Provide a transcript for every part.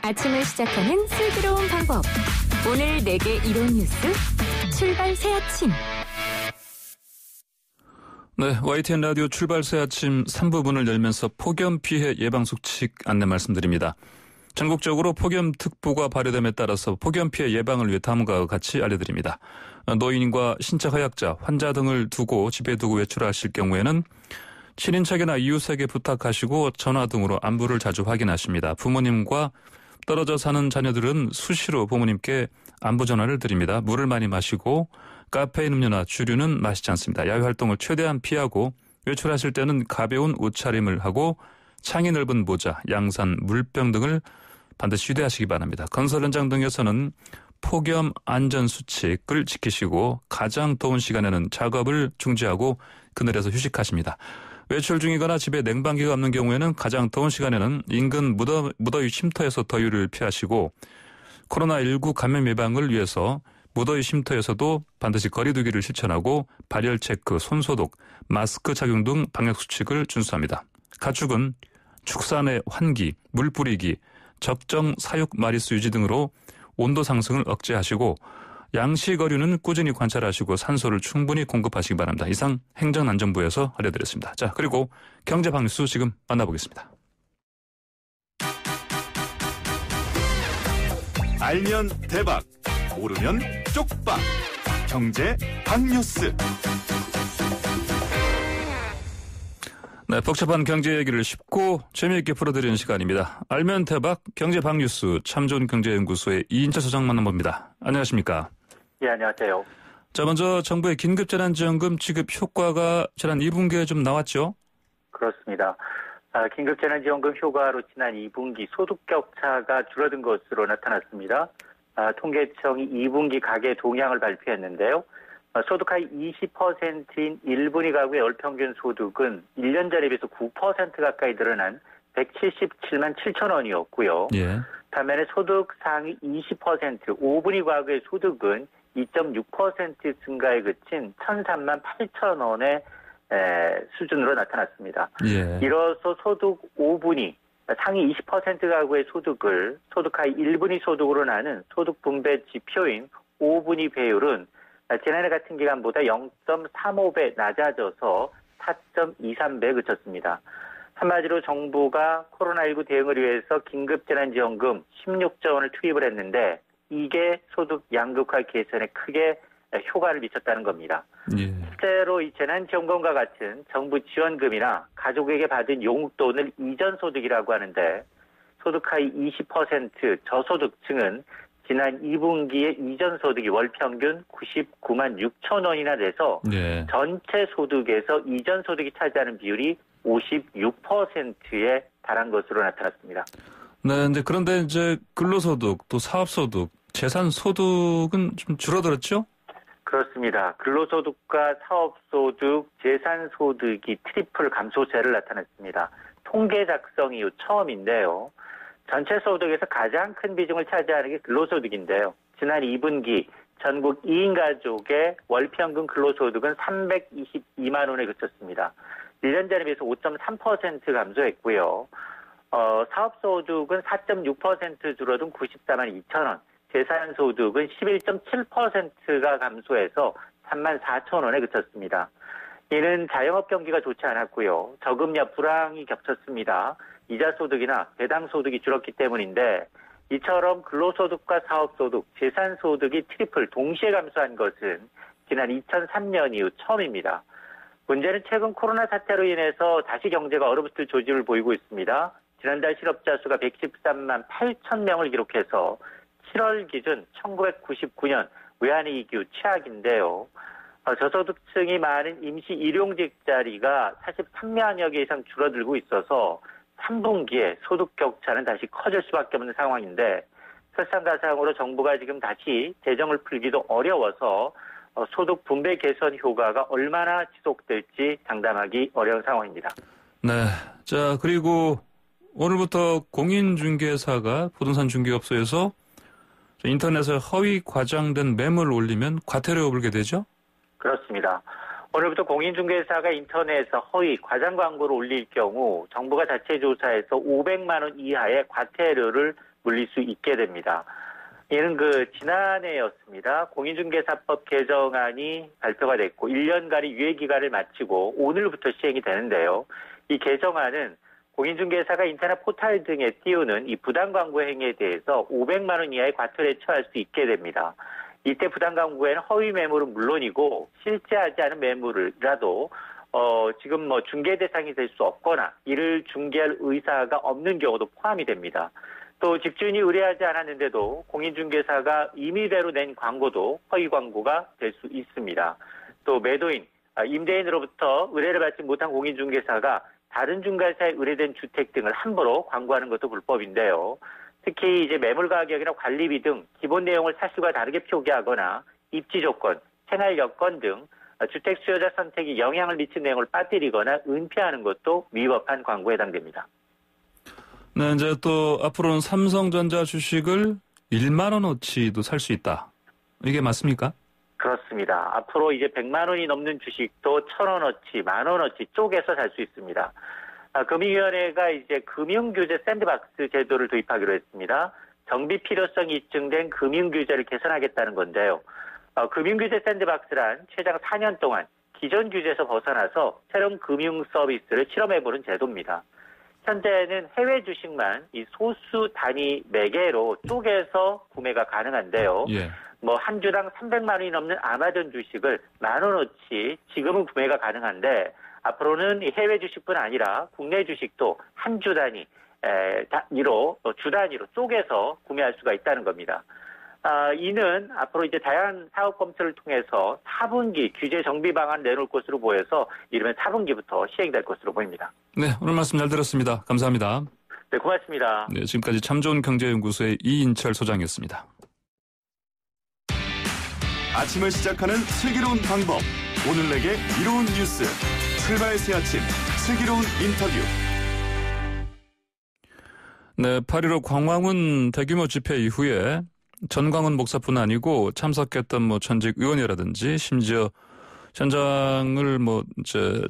아침을 시작하는 슬기로운 방법. 오늘 내게 이로운 뉴스 출발 새 아침. 네, YTN 라디오 출발 새 아침 3부 문을 열면서 폭염 피해 예방 수칙 안내 말씀드립니다. 전국적으로 폭염특보가 발효됨에 따라서 폭염 피해 예방을 위해 다음과 같이 알려드립니다. 노인과 신체 허약자, 환자 등을 두고 집에 두고 외출하실 경우에는 친인척이나 이웃에게 부탁하시고 전화 등으로 안부를 자주 확인하십니다. 부모님과 떨어져 사는 자녀들은 수시로 부모님께 안부 전화를 드립니다. 물을 많이 마시고 카페인 음료나 주류는 마시지 않습니다. 야외 활동을 최대한 피하고 외출하실 때는 가벼운 옷차림을 하고 창이 넓은 모자, 양산, 물병 등을 반드시 휴대하시기 바랍니다. 건설 현장 등에서는 폭염 안전수칙을 지키시고 가장 더운 시간에는 작업을 중지하고 그늘에서 휴식하십니다. 외출 중이거나 집에 냉방기가 없는 경우에는 가장 더운 시간에는 인근 무더위 쉼터에서 더위를 피하시고 코로나19 감염 예방을 위해서 무더위 쉼터에서도 반드시 거리 두기를 실천하고 발열 체크, 손소독, 마스크 착용 등 방역수칙을 준수합니다. 가축은 축산의 환기, 물 뿌리기, 적정 사육 마리수 유지 등으로 온도 상승을 억제하시고 양식 어류는 꾸준히 관찰하시고 산소를 충분히 공급하시기 바랍니다. 이상 행정안전부에서 알려드렸습니다. 자, 그리고 경제방뉴스 지금 만나보겠습니다. 알면 대박, 모르면 쪽박. 경제방뉴스. 네, 복잡한 경제 얘기를 쉽고 재미있게 풀어드리는 시간입니다. 알면 대박 경제방뉴스 참좋은경제연구소의 이인철 소장 만나봅니다. 안녕하십니까? 예, 안녕하세요. 자, 먼저 정부의 긴급재난지원금 지급 효과가 지난 2분기에 좀 나왔죠? 그렇습니다. 긴급재난지원금 효과로 지난 2분기 소득 격차가 줄어든 것으로 나타났습니다. 통계청이 2분기 가계 동향을 발표했는데요. 소득하위 20%인 1분위 가구의 월평균 소득은 1년 전에 비해서 9% 가까이 늘어난 177만 7천 원이었고요. 예. 반면에 소득 상위 20%, 5분위 가구의 소득은 2.6% 증가에 그친 1,003만 8천 원의 수준으로 나타났습니다. 예. 이로써 소득 5분위, 상위 20% 가구의 소득을 소득하위 1분위 소득으로 나눈 소득 분배 지표인 5분위 배율은 지난해 같은 기간보다 0.35배 낮아져서 4.23배에 그쳤습니다. 한마디로 정부가 코로나19 대응을 위해서 긴급재난지원금 16조 원을 투입을 했는데 이게 소득 양극화 개선에 크게 효과를 미쳤다는 겁니다. 예. 실제로 이 재난지원금과 같은 정부 지원금이나 가족에게 받은 용돈을 이전소득이라고 하는데 소득하위 20% 저소득층은 지난 2분기에 이전소득이 월평균 99만 6천 원이나 돼서 네. 전체 소득에서 이전소득이 차지하는 비율이 56%에 달한 것으로 나타났습니다. 네, 그런데 이제 근로소득, 또 사업소득, 재산소득은 좀 줄어들었죠? 그렇습니다. 근로소득과 사업소득, 재산소득이 트리플 감소세를 나타냈습니다. 통계 작성 이후 처음인데요. 전체 소득에서 가장 큰 비중을 차지하는 게 근로소득인데요. 지난 2분기 전국 2인 가족의 월평균 근로소득은 322만 원에 그쳤습니다. 1년 전에 비해서 5.3% 감소했고요. 사업소득은 4.6% 줄어든 94만 2천 원, 재산소득은 11.7%가 감소해서 3만 4천 원에 그쳤습니다. 이는 자영업 경기가 좋지 않았고요. 저금리 불황이 겹쳤습니다. 이자소득이나 배당소득이 줄었기 때문인데 이처럼 근로소득과 사업소득, 재산소득이 트리플 동시에 감소한 것은 지난 2003년 이후 처음입니다. 문제는 최근 코로나 사태로 인해서 다시 경제가 얼어붙을 조짐을 보이고 있습니다. 지난달 실업자 수가 113만 8천 명을 기록해서 7월 기준 1999년 외환위기 최악인데요. 저소득층이 많은 임시 일용직 자리가 43만여 개 이상 줄어들고 있어서 3분기에 소득 격차는 다시 커질 수밖에 없는 상황인데 설상가상으로 정부가 지금 다시 재정을 풀기도 어려워서 소득 분배 개선 효과가 얼마나 지속될지 장담하기 어려운 상황입니다. 네. 자, 그리고 오늘부터 공인중개사가 부동산 중개업소에서 인터넷에 허위 과장된 매물을 올리면 과태료 물게 되죠? 그렇습니다. 오늘부터 공인중개사가 인터넷에서 허위 과장 광고를 올릴 경우 정부가 자체 조사해서 500만 원 이하의 과태료를 물릴 수 있게 됩니다. 이는 지난해였습니다. 공인중개사법 개정안이 발표가 됐고 1년간의 유예기간을 마치고 오늘부터 시행이 되는데요. 이 개정안은 공인중개사가 인터넷 포털 등에 띄우는 이 부당광고 행위에 대해서 500만 원 이하의 과태료에 처할 수 있게 됩니다. 이때 부당광고에는 허위 매물은 물론이고 실제 하지 않은 매물이라도 지금 중개 대상이 될 수 없거나 이를 중개할 의사가 없는 경우도 포함이 됩니다. 또 집주인이 의뢰하지 않았는데도 공인중개사가 임의대로 낸 광고도 허위 광고가 될 수 있습니다. 또 매도인, 임대인으로부터 의뢰를 받지 못한 공인중개사가 다른 중개사에 의뢰된 주택 등을 함부로 광고하는 것도 불법인데요. 특히 이제 매물 가격이나 관리비 등 기본 내용을 사실과 다르게 표기하거나 입지 조건, 생활 여건 등 주택 수요자 선택에 영향을 미친 내용을 빠뜨리거나 은폐하는 것도 위법한 광고에 해당됩니다. 네, 이제 또 앞으로는 삼성전자 주식을 1만 원어치도 살 수 있다. 이게 맞습니까? 그렇습니다. 앞으로 이제 100만 원이 넘는 주식도 1,000원어치, 10,000원어치 쪼개서 살 수 있습니다. 금융위원회가 이제 금융규제 샌드박스 제도를 도입하기로 했습니다. 정비 필요성이 입증된 금융규제를 개선하겠다는 건데요. 금융규제 샌드박스란 최장 4년 동안 기존 규제에서 벗어나서 새로운 금융 서비스를 실험해보는 제도입니다. 현재는 해외 주식만 이 소수 단위 매개로 쪼개서 구매가 가능한데요. 예. 한 주당 300만 원이 넘는 아마존 주식을 10,000원어치 지금은 구매가 가능한데 앞으로는 해외 주식뿐 아니라 국내 주식도 한 주 단위로 주 단위로 쪼개서 구매할 수가 있다는 겁니다. 이는 앞으로 이제 다양한 사업 검토를 통해서 4분기 규제 정비 방안 내놓을 것으로 보여서 이르면 4분기부터 시행될 것으로 보입니다. 네, 오늘 말씀 잘 들었습니다. 감사합니다. 네, 고맙습니다. 네, 지금까지 참 좋은 경제연구소의 이인철 소장이었습니다. 아침을 시작하는 슬기로운 방법. 오늘 내게 이로운 뉴스. 출발 새 아침 슬기로운 인터뷰. 네, 8.15 광화문 대규모 집회 이후에 전광훈 목사뿐 아니고 참석했던 전직 의원이라든지 심지어 현장을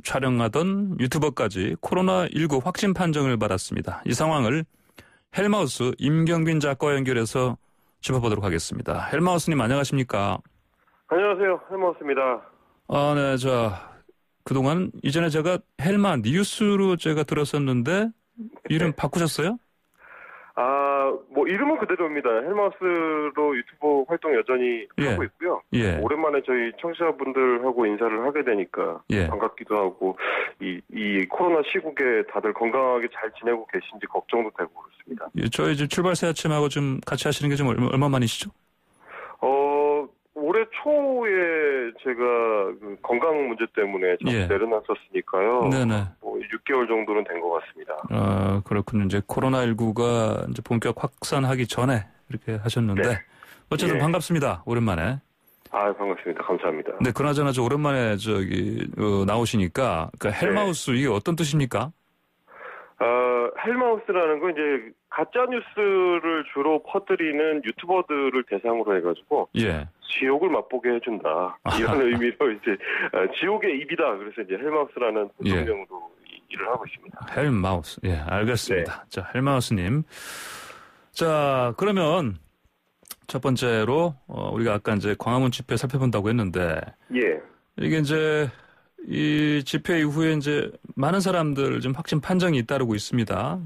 촬영하던 유튜버까지 코로나19 확진 판정을 받았습니다. 이 상황을 헬마우스 임경빈 작가와 연결해서 짚어보도록 하겠습니다. 헬마우스님 안녕하십니까? 안녕하세요. 헬마우스입니다. 네, 그동안 이전에 제가 헬마 뉴스로 제가 들었었는데 이름 바꾸셨어요? 이름은 그대로입니다. 헬마우스로 유튜브 활동 여전히 하고 있고요. 예. 오랜만에 저희 청취자분들하고 인사를 하게 되니까 예. 반갑기도 하고 이 코로나 시국에 다들 건강하게 잘 지내고 계신지 걱정도 되고 그렇습니다. 예, 저희 지금 출발 새 아침하고 좀 같이 하시는 게 좀 얼마 만이시죠? 올해 초에 제가 건강 문제 때문에 내려놨었으니까요. 네네. 6개월 정도는 된 것 같습니다. 그렇군요. 이제 코로나19가 이제 본격 확산하기 전에 이렇게 하셨는데. 네. 어쨌든 반갑습니다. 오랜만에. 반갑습니다. 감사합니다. 네, 그나저나 오랜만에 나오시니까, 헬마우스 이게 어떤 뜻입니까? 헬마우스라는 건 이제 가짜 뉴스를 주로 퍼뜨리는 유튜버들을 대상으로 해가지고 지옥을 맛보게 해준다 이런 의미로 이제 지옥의 입이다. 그래서 이제 헬마우스라는 본명으로 일을 하고 있습니다. 헬마우스, 알겠습니다. 네. 자, 헬마우스님. 자, 그러면 첫 번째로 우리가 아까 이제 광화문 집회 살펴본다고 했는데, 이게 이제 이 집회 이후에 이제 많은 사람들 좀 확진 판정이 잇따르고 있습니다.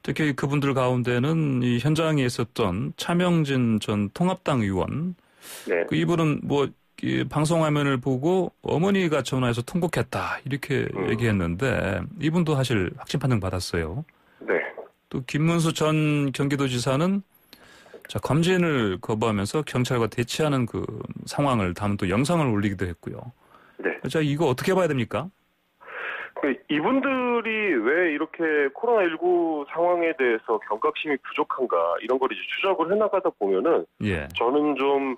특히 그분들 가운데는 이 현장에 있었던 차명진 전 통합당 의원. 이분은 이 방송 화면을 보고 어머니가 전화해서 통곡했다 이렇게 얘기했는데 이분도 사실 확진 판정 받았어요. 또 김문수 전 경기도지사는 검진을 거부하면서 경찰과 대치하는 그 상황을 담은 또 영상을 올리기도 했고요. 자, 이거 어떻게 봐야 됩니까? 이분들이 왜 이렇게 코로나19 상황에 대해서 경각심이 부족한가 이런 걸 이제 추적을 해나가다 보면은 저는 좀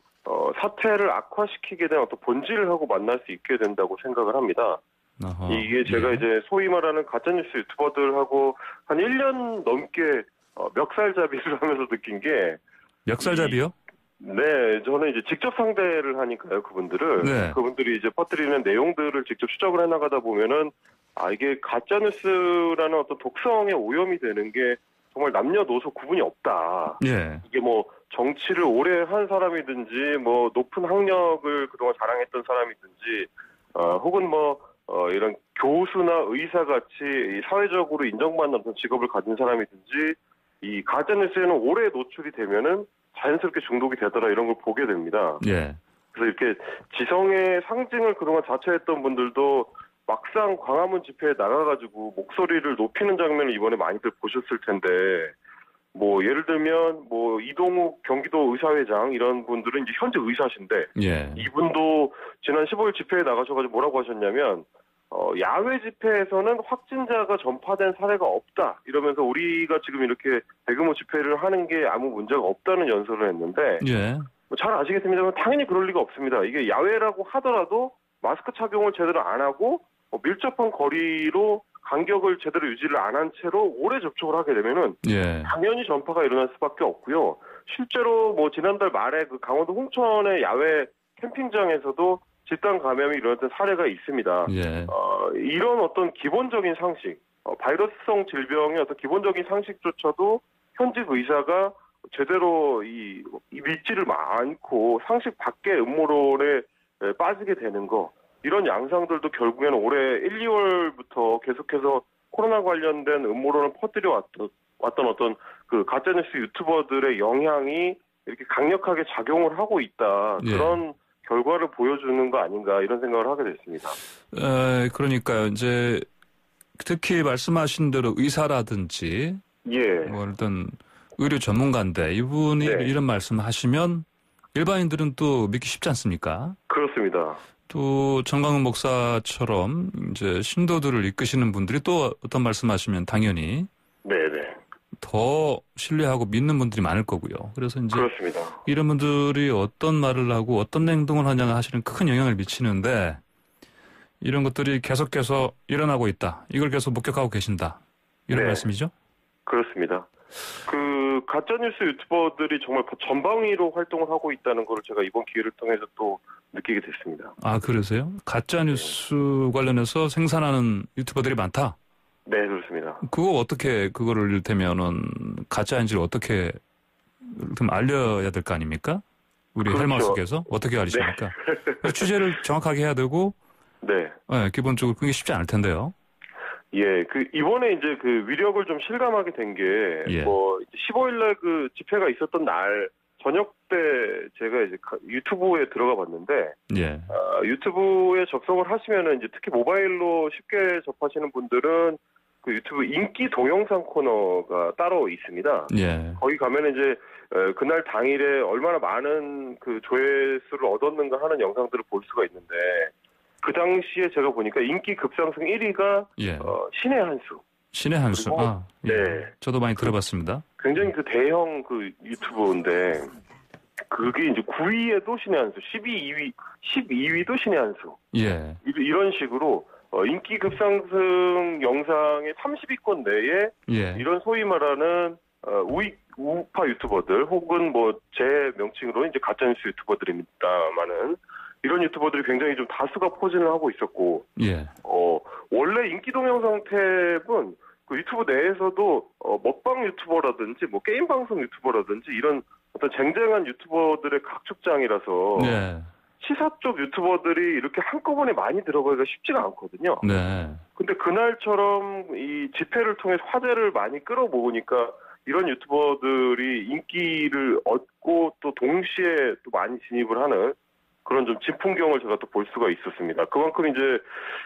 사태를 악화시키게 된 어떤 본질을 하고 만날 수 있게 된다고 생각을 합니다. 이게 제가 이제 소위 말하는 가짜뉴스 유튜버들하고 한 1년 넘게 멱살잡이를 하면서 느낀 게 멱살잡이요? 네, 저는 이제 직접 상대를 하니까요, 그분들을. 그분들이 이제 퍼뜨리는 내용들을 직접 추적을 해나가다 보면은, 이게 가짜뉴스라는 어떤 독성에 오염이 되는 게 정말 남녀노소 구분이 없다. 예. 이게 뭐 정치를 오래 한 사람이든지 뭐 높은 학력을 그동안 자랑했던 사람이든지 혹은 이런 교수나 의사같이 사회적으로 인정받는 어떤 직업을 가진 사람이든지 이 가짜뉴스에는 오래 노출이 되면은 자연스럽게 중독이 되더라 이런 걸 보게 됩니다. 예. 그래서 이렇게 지성의 상징을 그동안 자처했던 분들도 막상 광화문 집회에 나가가지고 목소리를 높이는 장면을 이번에 많이들 보셨을 텐데 뭐 예를 들면 뭐 이동욱 경기도 의사회장 이런 분들은 이제 현재 의사신데 예. 이분도 지난 15일 집회에 나가셔가지고 뭐라고 하셨냐면 야외 집회에서는 확진자가 전파된 사례가 없다 이러면서 우리가 지금 이렇게 대규모 집회를 하는 게 아무 문제가 없다는 연설을 했는데 예. 잘 아시겠습니다만 당연히 그럴 리가 없습니다. 이게 야외라고 하더라도 마스크 착용을 제대로 안 하고 밀접한 거리로 간격을 제대로 유지를 안 한 채로 오래 접촉을 하게 되면은 예. 당연히 전파가 일어날 수밖에 없고요. 실제로 뭐 지난달 말에 그 강원도 홍천의 야외 캠핑장에서도 집단 감염이 일어났던 사례가 있습니다. 예. 이런 어떤 기본적인 상식, 바이러스성 질병의 어떤 기본적인 상식조차도 현직 의사가 제대로 믿지를 않고 상식 밖의 음모론에 빠지게 되는 거 이런 양상들도 결국에는 올해 1, 2월부터 계속해서 코로나 관련된 음모론을 퍼뜨려 왔던 어떤 그 가짜뉴스 유튜버들의 영향이 이렇게 강력하게 작용을 하고 있다. 예. 그런 결과를 보여주는 거 아닌가 이런 생각을 하게 됐습니다. 그러니까요. 이제 특히 말씀하신 대로 의사라든지 예. 뭐 어떤 의료 전문가인데 이분이 네. 이런 말씀하시면 일반인들은 또 믿기 쉽지 않습니까? 그렇습니다. 또 정강훈 목사처럼 이제 신도들을 이끄시는 분들이 또 어떤 말씀하시면 당연히 네네. 더 신뢰하고 믿는 분들이 많을 거고요. 그래서 이제 그렇습니다. 이런 분들이 어떤 말을 하고 어떤 행동을 하냐가 사실은 큰 영향을 미치는데 이런 것들이 계속해서 일어나고 있다. 이걸 계속 목격하고 계신다. 이런 네. 말씀이죠? 그렇습니다. 그 가짜뉴스 유튜버들이 정말 전방위로 활동을 하고 있다는 걸 제가 이번 기회를 통해서 또 느끼게 됐습니다. 아, 그러세요? 가짜뉴스 관련해서 생산하는 유튜버들이 많다? 네, 그렇습니다. 그거 어떻게, 그거를 이를테면은 가짜인지를 어떻게 좀 알려야 될 거 아닙니까? 우리 그렇죠. 헬마우스께서 어떻게 알리십니까? 네. 취재를 정확하게 해야 되고, 네. 네, 기본적으로 그게 쉽지 않을 텐데요. 예, 이번에 이제 그 위력을 좀 실감하게 된 게, 예. 15일날 그 집회가 있었던 날, 저녁 때 제가 이제 유튜브에 들어가 봤는데, 예. 유튜브에 접속을 하시면은 이제 특히 모바일로 쉽게 접하시는 분들은 그 유튜브 인기 동영상 코너가 따로 있습니다. 예. 거기 가면은 이제, 그날 당일에 얼마나 많은 그 조회수를 얻었는가 하는 영상들을 볼 수가 있는데, 그 당시에 제가 보니까 인기 급상승 1위가 예. 신의 한수. 신의 한수. 그리고, 아, 예. 네. 저도 많이 들어봤습니다. 굉장히 그 대형 그 유튜브인데 그게 이제 9위에도 신의 한수, 12위도 신의 한수. 예. 이런 식으로 인기 급상승 영상의 30위권 내에 예. 이런 소위 말하는 우파 유튜버들 혹은 뭐 제 명칭으로 이제 가짜뉴스 유튜버들입니다만은 이런 유튜버들이 굉장히 좀 다수가 포진을 하고 있었고, 예. 원래 인기 동영상 탭은 그 유튜브 내에서도 먹방 유튜버라든지 뭐 게임 방송 유튜버라든지 이런 어떤 쟁쟁한 유튜버들의 각축장이라서 네. 시사 쪽 유튜버들이 이렇게 한꺼번에 많이 들어가기가 쉽지가 않거든요. 네. 근데 그날처럼 이 집회를 통해서 화제를 많이 끌어모으니까 이런 유튜버들이 인기를 얻고 또 동시에 또 많이 진입을 하는 그런 좀 진풍경을 제가 또 볼 수가 있었습니다. 그만큼 이제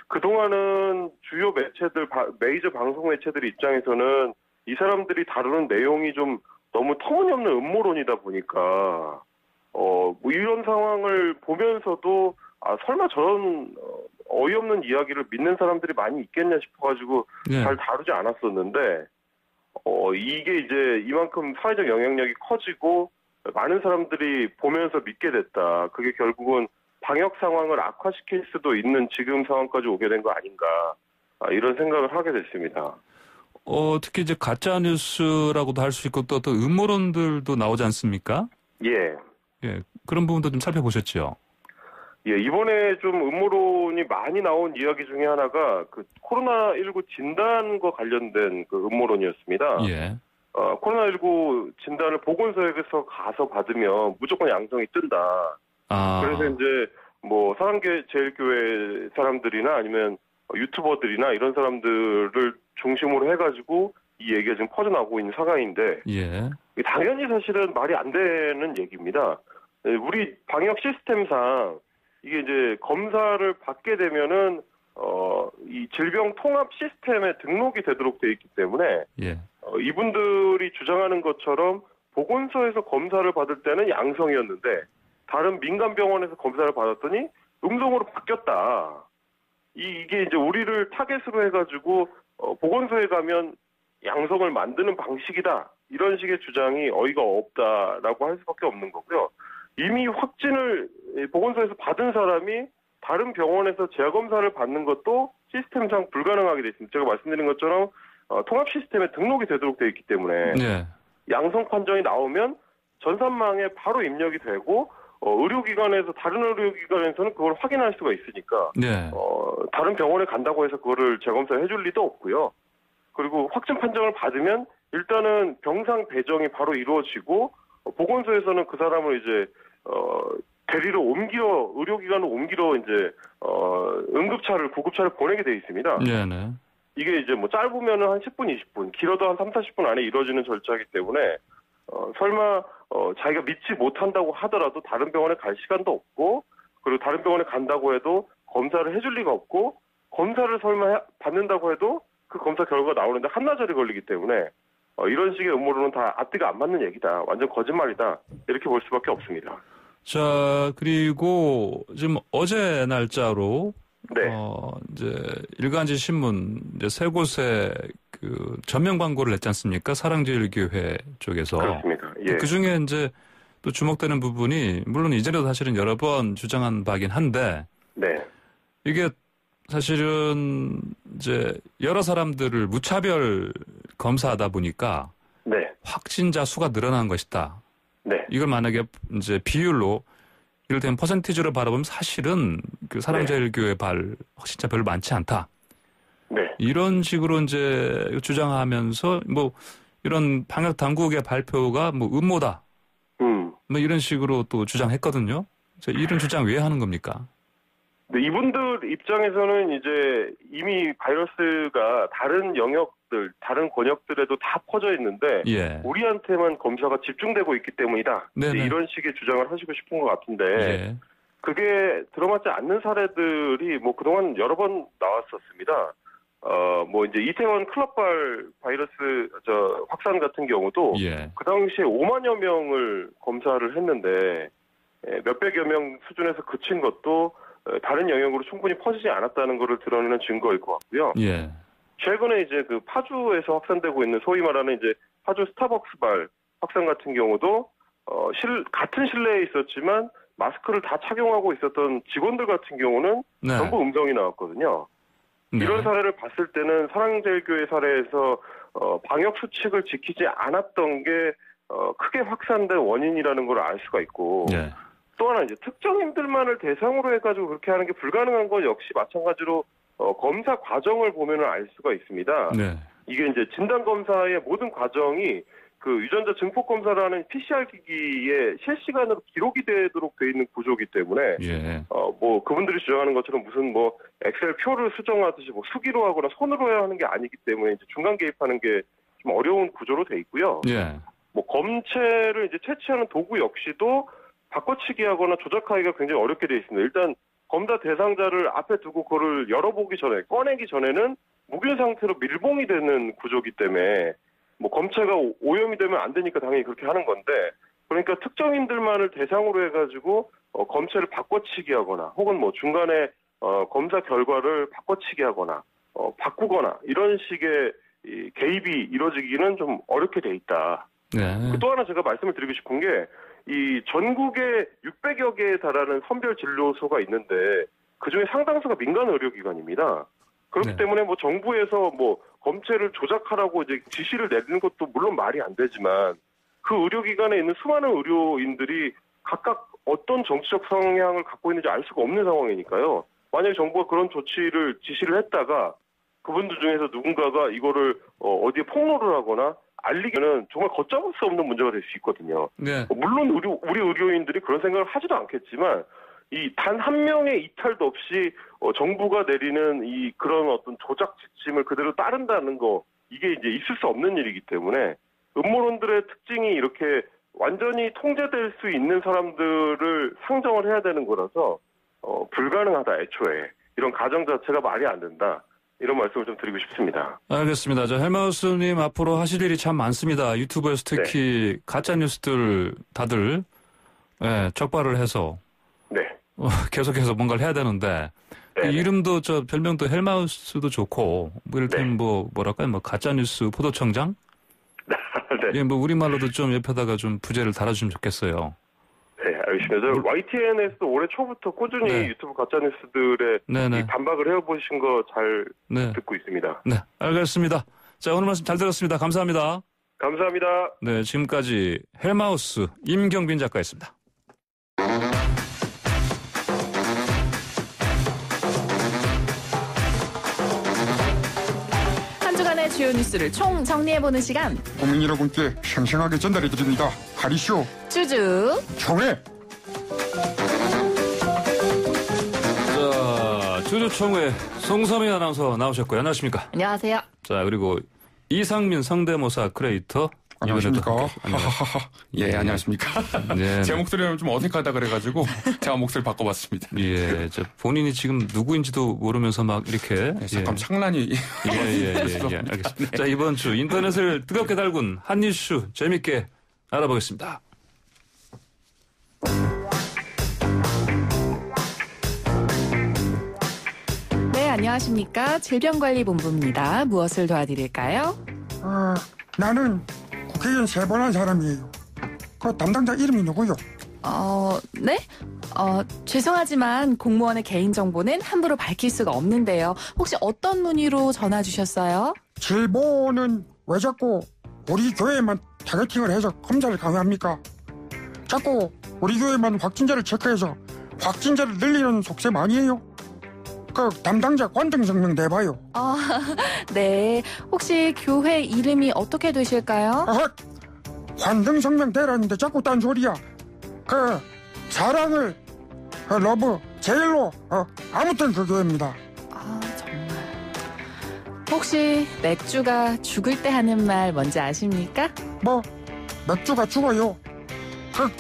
그동안은 주요 매체들, 메이저 방송 매체들 입장에서는 이 사람들이 다루는 내용이 좀 너무 터무니없는 음모론이다 보니까 뭐 이런 상황을 보면서도 설마 저런 어이없는 이야기를 믿는 사람들이 많이 있겠냐 싶어가지고 네. 잘 다루지 않았었는데 이게 이제 이만큼 사회적 영향력이 커지고 많은 사람들이 보면서 믿게 됐다. 그게 결국은 방역 상황을 악화시킬 수도 있는 지금 상황까지 오게 된 거 아닌가. 이런 생각을 하게 됐습니다. 특히 이제 가짜뉴스라고도 할 수 있고 또 어떤 음모론들도 나오지 않습니까? 예. 예. 그런 부분도 좀 살펴보셨죠? 예, 이번에 좀 음모론이 많이 나온 이야기 중에 하나가 그 코로나19 진단과 관련된 그 음모론이었습니다. 예. 코로나19 진단을 보건소에서 가서 받으면 무조건 양성이 뜬다. 그래서 이제 뭐 사랑제일교회 사람들이나 아니면 유튜버들이나 이런 사람들을 중심으로 해가지고 이 얘기가 지금 퍼져나오고 있는 상황인데, 예. 당연히 사실은 말이 안 되는 얘기입니다. 우리 방역 시스템상 이게 이제 검사를 받게 되면은 이 질병 통합 시스템에 등록이 되도록 돼 있기 때문에, 예. 이분들이 주장하는 것처럼 보건소에서 검사를 받을 때는 양성이었는데 다른 민간 병원에서 검사를 받았더니 음성으로 바뀌었다. 이게 이제 우리를 타겟으로 해가지고 보건소에 가면 양성을 만드는 방식이다. 이런 식의 주장이 어이가 없다라고 할 수밖에 없는 거고요. 이미 확진을 보건소에서 받은 사람이 다른 병원에서 재검사를 받는 것도 시스템상 불가능하게 돼 있습니다. 제가 말씀드린 것처럼 통합 시스템에 등록이 되도록 돼 있기 때문에, 네. 양성 판정이 나오면 전산망에 바로 입력이 되고 의료기관에서 다른 의료기관에서는 그걸 확인할 수가 있으니까, 네. 다른 병원에 간다고 해서 그거를 재검사해 줄 리도 없고요. 그리고 확진 판정을 받으면 일단은 병상 배정이 바로 이루어지고 보건소에서는 그 사람을 이제 대리로 의료기관으로 옮기러 이제 응급차를 구급차를 보내게 돼 있습니다. 네네. 이게 이제 뭐 짧으면은 한 10분, 20분, 길어도 한 3, 40분 안에 이루어지는 절차이기 때문에 설마 자기가 믿지 못한다고 하더라도 다른 병원에 갈 시간도 없고, 그리고 다른 병원에 간다고 해도 검사를 해줄 리가 없고, 검사를 설마 받는다고 해도 그 검사 결과가 나오는데 한나절이 걸리기 때문에 이런 식의 음모론은 다 앞뒤가 안 맞는 얘기다. 완전 거짓말이다. 이렇게 볼 수밖에 없습니다. 자, 그리고 지금 어제 날짜로 네. 이제 일간지 신문 이제 세 곳에 그 전면 광고를 냈지 않습니까? 사랑제일교회 쪽에서. 그렇습니다. 예. 그 중에 이제 또 주목되는 부분이, 물론 이전에도 사실은 여러 번 주장한 바긴 한데, 네. 이게 사실은 이제 여러 사람들을 무차별 검사하다 보니까 네. 확진자 수가 늘어난 것이다. 네. 이걸 만약에 이제 비율로 이를테면 퍼센티지로 바라보면 사실은 그 사랑제일교회 확진자 별로 많지 않다. 네. 이런 식으로 이제 주장하면서 뭐 이런 방역 당국의 발표가 뭐 음모다. 뭐 이런 식으로 또 주장했거든요. 이런 주장 왜 하는 겁니까? 네, 이분들 입장에서는 이제 이미 바이러스가 다른 영역들, 다른 권역들에도 다 퍼져 있는데, 예. 우리한테만 검사가 집중되고 있기 때문이다. 이런 식의 주장을 하시고 싶은 것 같은데, 예. 그게 들어맞지 않는 사례들이 뭐 그동안 여러 번 나왔었습니다. 뭐 이제 이태원 클럽발 바이러스 확산 같은 경우도 예. 그 당시에 5만여 명을 검사를 했는데 몇백여 명 수준에서 그친 것도 다른 영역으로 충분히 퍼지지 않았다는 것을 드러내는 증거일 것 같고요. 예. 최근에 이제 그 파주에서 확산되고 있는 소위 말하는 이제 파주 스타벅스발 확산 같은 경우도 같은 실내에 있었지만 마스크를 다 착용하고 있었던 직원들 같은 경우는 네. 전부 음성이 나왔거든요. 네. 이런 사례를 봤을 때는 사랑제일교회 사례에서 방역 수칙을 지키지 않았던 게 크게 확산된 원인이라는 걸 알 수가 있고 네. 또 하나 이제 특정인들만을 대상으로 해가지고 그렇게 하는 게 불가능한 건 역시 마찬가지로 검사 과정을 보면은 알 수가 있습니다. 네. 이게 이제 진단 검사의 모든 과정이 그 유전자 증폭 검사라는 PCR 기기에 실시간으로 기록이 되도록 돼 있는 구조이기 때문에 예. 뭐 그분들이 주장하는 것처럼 무슨 뭐 엑셀 표를 수정하듯이 뭐 수기로 하거나 손으로 해야 하는 게 아니기 때문에 이제 중간 개입하는 게 좀 어려운 구조로 돼 있고요. 예. 뭐 검체를 이제 채취하는 도구 역시도 바꿔치기 하거나 조작하기가 굉장히 어렵게 돼 있습니다. 일단 검사 대상자를 앞에 두고 그거를 열어보기 전에 꺼내기 전에는 무균 상태로 밀봉이 되는 구조이기 때문에 뭐 검체가 오염이 되면 안 되니까 당연히 그렇게 하는 건데, 그러니까 특정인들만을 대상으로 해가지고 검체를 바꿔치기 하거나 혹은 뭐 중간에 검사 결과를 바꿔치기 하거나 바꾸거나 이런 식의 이 개입이 이루어지기는 좀 어렵게 돼 있다. 네. 또 하나 제가 말씀을 드리고 싶은 게 이 전국에 600여 개에 달하는 선별 진료소가 있는데 그중에 상당수가 민간 의료기관입니다. 그렇기 네. 때문에 뭐 정부에서 뭐 검체를 조작하라고 이제 지시를 내리는 것도 물론 말이 안 되지만 그 의료기관에 있는 수많은 의료인들이 각각 어떤 정치적 성향을 갖고 있는지 알 수가 없는 상황이니까요. 만약에 정부가 그런 지시를 했다가 그분들 중에서 누군가가 이거를 어디에 폭로를 하거나 알리기는 정말 걷잡을 수 없는 문제가 될 수 있거든요. 네. 물론 우리 의료인들이 그런 생각을 하지도 않겠지만 이 단 한 명의 이탈도 없이 정부가 내리는 이 그런 어떤 조작 지침을 그대로 따른다는 거 이게 이제 있을 수 없는 일이기 때문에 음모론들의 특징이 이렇게 완전히 통제될 수 있는 사람들을 상정을 해야 되는 거라서 불가능하다 애초에 이런 가정 자체가 말이 안 된다. 이런 말씀을 좀 드리고 싶습니다. 알겠습니다. 헬마우스님 앞으로 하실 일이 참 많습니다. 유튜브에서 특히 가짜 뉴스들 다들 적발을 해서 계속해서 뭔가를 해야 되는데 그 이름도 별명도 헬마우스도 좋고 이를테면 뭐랄까요 가짜 뉴스 포도청장? 네. 뭐 우리말로도 좀 옆에다가 좀 부제를 달아주면 좋겠어요. 네, 알겠습니다. YTN에서도 올해 초부터 꾸준히 유튜브 가짜뉴스들의 반박을 해보신 거 잘 듣고 있습니다. 네, 알겠습니다. 자, 오늘 말씀 잘 들었습니다. 감사합니다. 감사합니다. 네, 지금까지 헬마우스 임경빈 작가였습니다. 한 주간의 주요 뉴스를 총 정리해보는 시간. 국민 여러분께 생생하게 전달해드립니다. 하리쇼 주주 총회. 자, 주주 총회 송서민 아나운서 나오셨고요. 안녕하십니까? 안녕하세요. 자, 그리고 이상민 성대모사 크리에이터. 안녕하십니까? 예, 안녕하십니까? 네. 제 목소리는 좀 어색하다 그래가지고 제가 목소리를 바꿔봤습니다. 예, 본인이 지금 누구인지도 모르면서 막 이렇게. 잠깐 창란이. 예, 알겠습니다. 네. 자, 이번 주 인터넷을 뜨겁게 달군 한 이슈 재밌게 알아보겠습니다. 네, 안녕하십니까? 질병관리본부입니다. 무엇을 도와드릴까요? 나는 국회의원 3번 한 사람이에요. 그 담당자 이름이 누구요? 네? 죄송하지만 공무원의 개인정보는 함부로 밝힐 수가 없는데요. 혹시 어떤 문의로 전화 주셨어요? 질보는 왜 자꾸 우리 교회만 타겟팅을 해서 검사를 강요합니까? 자꾸 우리 교회만 확진자를 체크해서 확진자를 늘리는 속셈 아니에요? 그 담당자 관등 성명 내봐요. 네. 혹시 교회 이름이 어떻게 되실까요? 관등 성명 대라는데 자꾸 딴소리야. 그 사랑을 러브 제일로 아무튼 그 교회입니다. 정말. 혹시 맥주가 죽을 때 하는 말 뭔지 아십니까? 뭐 맥주가 죽어요?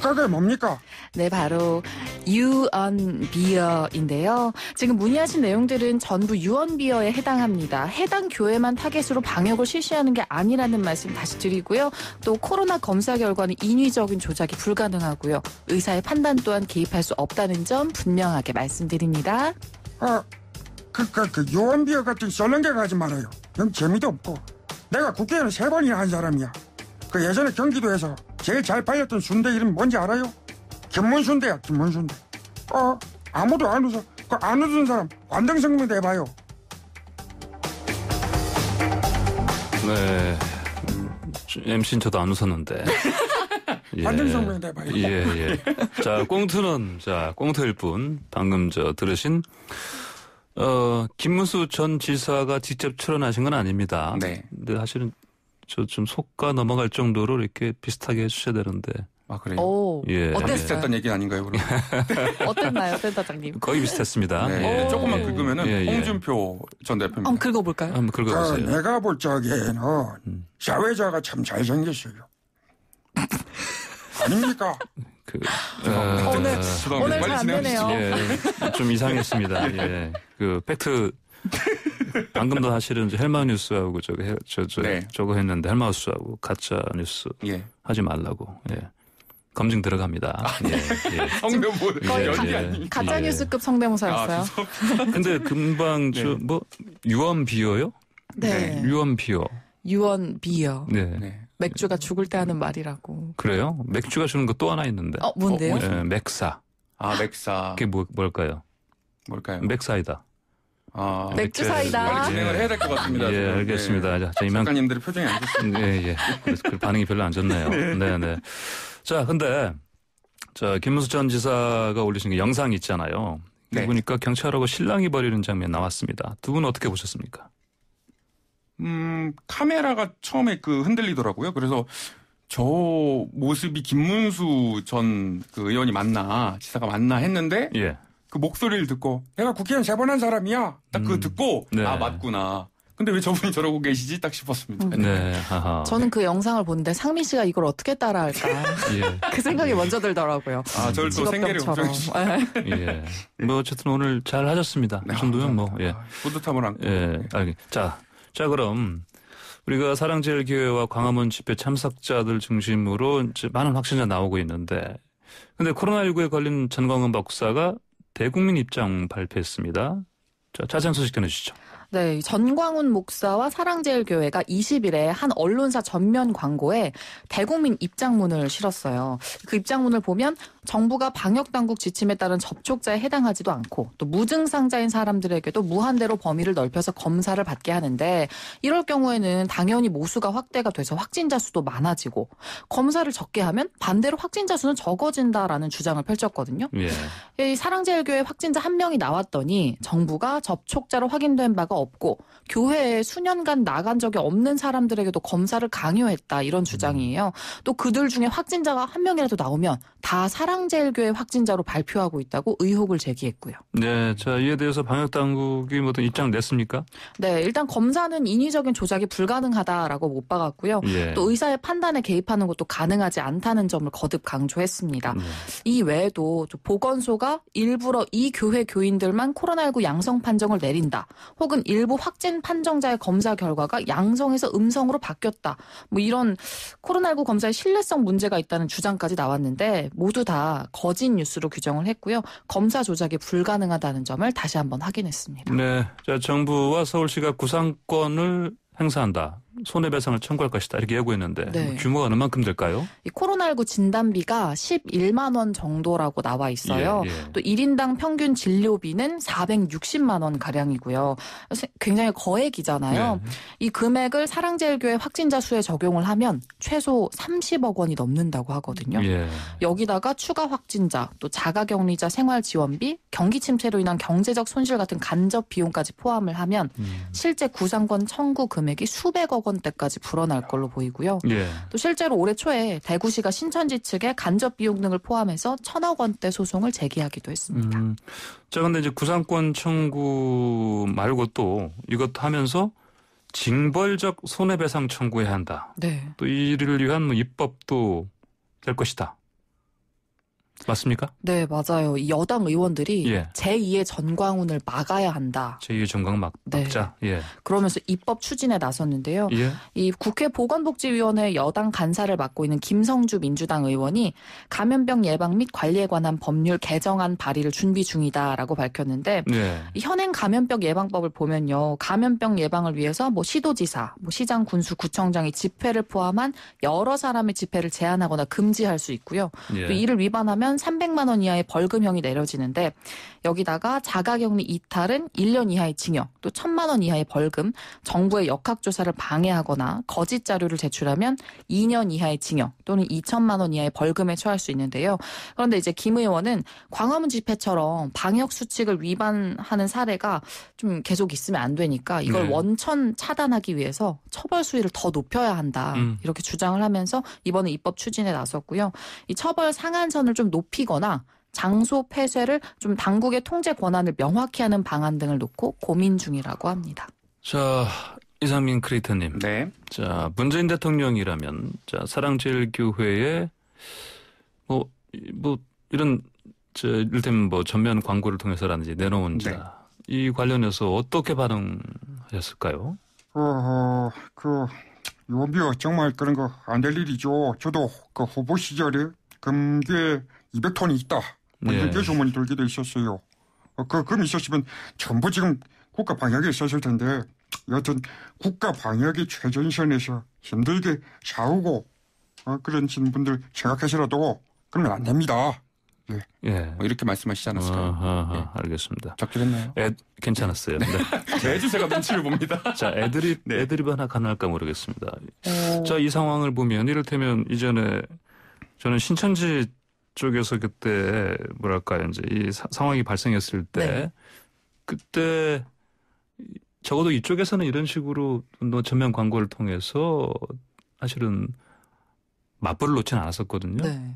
그게 뭡니까? 네, 바로 유언비어인데요. 지금 문의하신 내용들은 전부 유언비어에 해당합니다. 해당 교회만 타겟으로 방역을 실시하는 게 아니라는 말씀 다시 드리고요. 또 코로나 검사 결과는 인위적인 조작이 불가능하고요. 의사의 판단 또한 개입할 수 없다는 점 분명하게 말씀드립니다. 그 유언비어 같은 썰렁개가 하지 말아요. 영 재미도 없고. 내가 국회의원 3번이나 한 사람이야. 그 예전에 경기도에서 제일 잘 팔렸던 순대 이름 뭔지 알아요? 김문순대야, 김문순대. 아무도 안 웃어. 그 안 웃은 사람 관등성명 내봐요. 네, MC는 저도 안 웃었는데. 관등성명 내봐요. 예. 자, 꽁트일 뿐. 방금 들으신 김문수 전 지사가 직접 출연하신 건 아닙니다. 네. 근데 사실은 저 좀 속가 넘어갈 정도로 이렇게 비슷하게 해주셔야 되는데. 그래요? 어땠어요? 비슷했던 얘기 아닌가요, 그럼? 어땠나요, 센터장님? 거의 비슷했습니다. 네. 조금만 긁으면은 홍준표 전 대표입니다. 한번 긁어볼까요? 한번 긁어보세요. 내가 볼 적에는 사회자가 참 잘생겼어요. 아닙니까? 오늘 잘 안 되네요. 좀 이상했습니다. 예. 그 팩트 방금도 사실은 헬마우스하고 저거 했는데 헬마우스하고 가짜 뉴스 하지 말라고. 예. 검증 들어갑니다. 성대모사 거의 가짜 뉴스급 성대모사였어요. 근데 금방 유언비어요? 네. 유언비어. 유언비어. 네. 맥주가 죽을 때 하는 말이라고. 그래요? 맥주가 주는 거 또 하나 있는데. 뭔데요? 맥사. 맥사. 그게 뭘까요? 맥사이다. 맥주 사이다. 빨리 진행을 해야 될 것 같습니다. 예, 알겠습니다. 자, 작가님들의 표정이 안 좋습니다. 예. 그래서 그 반응이 별로 안 좋네요. 네. 자, 근데 김문수 전 지사가 올리신 게 영상이 있잖아요. 보니까 경찰하고 실랑이 벌이는 장면 나왔습니다. 두 분은 어떻게 보셨습니까? 카메라가 처음에 흔들리더라고요. 그래서 저 모습이 김문수 전 의원이 맞나, 지사가 맞나 했는데, 예. 그 목소리를 듣고, 내가 국회의원 3번 한 사람이야. 딱 듣고, 네. 아, 맞구나. 근데 왜 저분이 저러고 계시지? 딱 싶었습니다. 네. 하하. 저는 그 영상을 보는데 상민 씨가 이걸 어떻게 따라할까. 예. 그 생각이 먼저 들더라고요. 아, 저를 또 생계를 걱정해 주시죠. 예. 뭐 어쨌든 오늘 잘 하셨습니다. 이 정도면 뭐, 예. 뿌듯함을 안고. 예. 자, 그럼 우리가 사랑제일교회와 광화문 집회 참석자들 중심으로 이제 많은 확진자 나오고 있는데, 근데 코로나19에 걸린 전광훈 박사가 대국민 입장 발표했습니다. 자, 자세한 소식 전해주시죠. 네, 전광훈 목사와 사랑제일교회가 20일에 한 언론사 전면 광고에 대국민 입장문을 실었어요. 그 입장문을 보면 정부가 방역당국 지침에 따른 접촉자에 해당하지도 않고 또 무증상자인 사람들에게도 무한대로 범위를 넓혀서 검사를 받게 하는데, 이럴 경우에는 당연히 모수가 확대가 돼서 확진자 수도 많아지고 검사를 적게 하면 반대로 확진자 수는 적어진다라는 주장을 펼쳤거든요. 예. 이 사랑제일교회 확진자 1명이 나왔더니 정부가 접촉자로 확인된 바가 없고 교회에 수년간 나간 적이 없는 사람들에게도 검사를 강요했다, 이런 주장이에요. 또 그들 중에 확진자가 1명이라도 나오면 다 사랑제일교회 확진자로 발표하고 있다고 의혹을 제기했고요. 네, 자, 이에 대해서 방역당국이 어떤 입장을 냈습니까? 네, 일단 검사는 인위적인 조작이 불가능하다라고 못 박았고요. 예. 또 의사의 판단에 개입하는 것도 가능하지 않다는 점을 거듭 강조했습니다. 이 외에도 보건소가 일부러 이 교회 교인들만 코로나19 양성 판정을 내린다, 혹은 일부 확진 판정자의 검사 결과가 양성에서 음성으로 바뀌었다, 뭐 이런 코로나19 검사의 신뢰성 문제가 있다는 주장까지 나왔는데 모두 다 거짓 뉴스로 규정을 했고요. 검사 조작이 불가능하다는 점을 다시 한번 확인했습니다. 네, 자, 정부와 서울시가 구상권을 행사한다, 손해배상을 청구할 것이다, 이렇게 예고했는데 네. 규모가 어느 만큼 될까요? 이 코로나19 진단비가 11만 원 정도라고 나와 있어요. 예, 예. 또 1인당 평균 진료비는 460만 원 가량이고요. 굉장히 거액이잖아요. 네. 이 금액을 사랑제일교회 확진자 수에 적용을 하면 최소 30억 원이 넘는다고 하거든요. 예. 여기다가 추가 확진자, 또 자가격리자 생활지원비, 경기 침체로 인한 경제적 손실 같은 간접 비용까지 포함을 하면 실제 구상권 청구 금액이 수백억 원대까지 불어날 걸로 보이고요. 예. 또 실제로 올해 초에 대구시가 신천지 측에 간접 비용 등을 포함해서 1,000억 원대 소송을 제기하기도 했습니다. 자, 근데 이제 구상권 청구 말고 또 이것 하면서 징벌적 손해배상 청구해야 한다. 네. 또 이를 위한 뭐 입법도 될 것이다. 맞습니까? 네, 맞아요. 이 여당 의원들이 예. 제2의 전광훈을 막아야 한다. 제2의 전광 막자. 네. 예. 그러면서 입법 추진에 나섰는데요. 예. 이 국회 보건복지위원회 여당 간사를 맡고 있는 김성주 민주당 의원이 감염병 예방 및 관리에 관한 법률 개정안 발의를 준비 중이다라고 밝혔는데, 예. 이 현행 감염병 예방법을 보면요, 감염병 예방을 위해서 뭐 시도지사, 뭐 시장, 군수, 구청장이 집회를 포함한 여러 사람의 집회를 제한하거나 금지할 수 있고요. 예. 또 이를 위반하면 300만 원 이하의 벌금형이 내려지는데, 여기다가 자가격리 이탈은 1년 이하의 징역, 또 1,000만 원 이하의 벌금, 정부의 역학조사를 방해하거나 거짓 자료를 제출하면 2년 이하의 징역 또는 2천만 원 이하의 벌금에 처할 수 있는데요. 그런데 이제 김 의원은 광화문 집회처럼 방역 수칙을 위반하는 사례가 좀 계속 있으면 안 되니까 이걸 네. 원천 차단하기 위해서 처벌 수위를 더 높여야 한다, 이렇게 주장을 하면서 이번에 입법 추진에 나섰고요. 이 처벌 상한선을 좀 높이거나 장소 폐쇄를 좀 당국의 통제 권한을 명확히 하는 방안 등을 놓고 고민 중이라고 합니다. 자, 이상민 크리에이터님. 네. 자, 문재인 대통령이라면 자, 사랑제일교회에 뭐 이런 이를테면 뭐 전면 광고를 통해서라든지 내놓은 자, 네. 이 관련해서 어떻게 반응하셨을까요? 요비어 정말 그런 거 안 될 일이죠. 저도 그 후보 시절에 금괴 200톤이 있다, 뭐 네. 이렇게 소문이 돌기도 있었어요. 그럼 있었으면 전부 지금 국가 방역에 있었을 텐데, 여튼 국가 방역의 최전선에서 힘들게 싸우고 그러신 분들 생각해서라도 그러면 안 됩니다. 예. 뭐 이렇게 말씀하시지 않았을까요? 예. 알겠습니다. 적절했나요? 괜찮았어요. 네. 매주 제가 눈치를 봅니다. 자, 애드립 하나 가능할까 모르겠습니다. 자, 이 상황을 보면 이를테면 이전에 저는 신천지 쪽에서 그때 뭐랄까요, 이제 이 상황이 발생했을 때 네. 그때 적어도 이쪽에서는 이런 식으로 전면 광고를 통해서 사실은 맞불을 놓지는 않았었거든요. 네.